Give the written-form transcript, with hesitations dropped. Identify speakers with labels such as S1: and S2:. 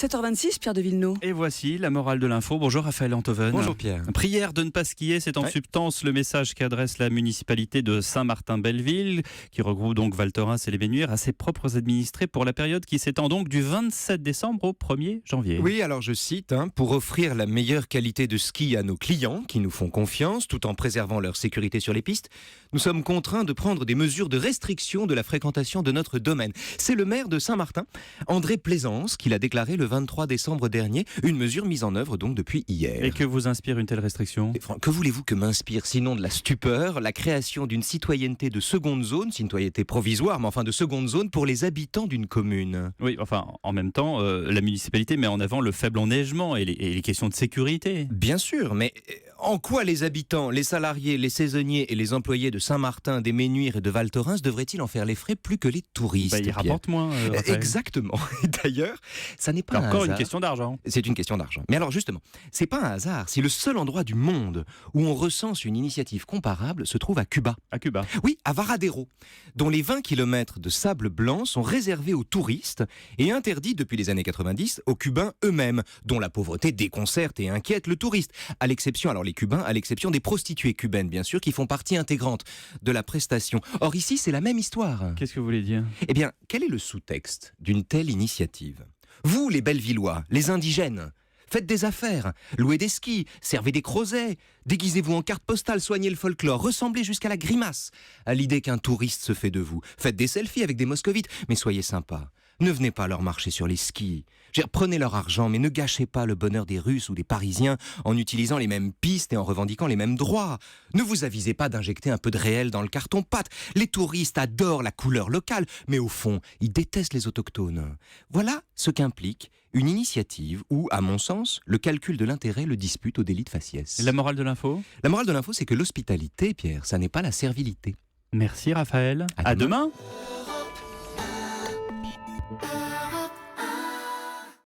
S1: 7h26, Pierre de Villeneuve.
S2: Et voici la morale de l'info. Bonjour Raphaël Antoven.
S3: Bonjour Pierre.
S2: Prière de ne pas skier, c'est en substance le message qu'adresse la municipalité de Saint-Martin-Belleville, qui regroupe donc Val Thorens et les Ménuires, à ses propres administrés pour la période qui s'étend donc du 27 décembre au 1er janvier.
S3: Oui, alors je cite, pour offrir la meilleure qualité de ski à nos clients qui nous font confiance tout en préservant leur sécurité sur les pistes, nous sommes contraints de prendre des mesures de restriction de la fréquentation de notre domaine. C'est le maire de Saint-Martin, André Plaisance, qui l'a déclaré le 23 décembre dernier, une mesure mise en œuvre donc depuis hier.
S2: Et que vous inspire une telle restriction ?
S3: Que voulez-vous que m'inspire sinon de la stupeur, la création d'une citoyenneté de seconde zone, citoyenneté provisoire, mais enfin de seconde zone pour les habitants d'une commune.
S2: Oui, enfin, en même temps, la municipalité met en avant le faible enneigement et les questions de sécurité.
S3: Bien sûr, mais en quoi les habitants, les salariés, les saisonniers et les employés de Saint-Martin, des Ménuires et de Val Thorens devraient-ils en faire les frais plus que les touristes ?
S2: Ils rapportent moins.
S3: Exactement. D'ailleurs, ça n'est pas
S2: encore
S3: un hasard.
S2: Une question d'argent.
S3: C'est une question d'argent. Mais alors justement, c'est pas un hasard si le seul endroit du monde où on recense une initiative comparable se trouve à Cuba.
S2: À Cuba.
S3: Oui, à Varadero, dont les 20 km de sable blanc sont réservés aux touristes et interdits depuis les années 90 aux Cubains eux-mêmes, dont la pauvreté déconcerte et inquiète le touriste. À l'exception, alors les Cubains, à l'exception des prostituées cubaines, bien sûr, qui font partie intégrante de la prestation. Or ici, c'est la même histoire.
S2: Qu'est-ce que vous voulez dire ?
S3: Eh bien, quel est le sous-texte d'une telle initiative ? Vous, les Bellevillois, les indigènes, faites des affaires, louez des skis, servez des crozets, déguisez-vous en carte postale, soignez le folklore, ressemblez jusqu'à la grimace à l'idée qu'un touriste se fait de vous. Faites des selfies avec des moscovites, mais soyez sympas. Ne venez pas leur marcher sur les skis. Prenez leur argent, mais ne gâchez pas le bonheur des Russes ou des Parisiens en utilisant les mêmes pistes et en revendiquant les mêmes droits. Ne vous avisez pas d'injecter un peu de réel dans le carton-pâte. Les touristes adorent la couleur locale, mais au fond, ils détestent les autochtones. Voilà ce qu'implique une initiative où, à mon sens, le calcul de l'intérêt le dispute au délit de faciès.
S2: La morale de l'info ?
S3: La morale de l'info, c'est que l'hospitalité, Pierre, ça n'est pas la servilité.
S2: Merci Raphaël.
S3: À demain.
S2: demain.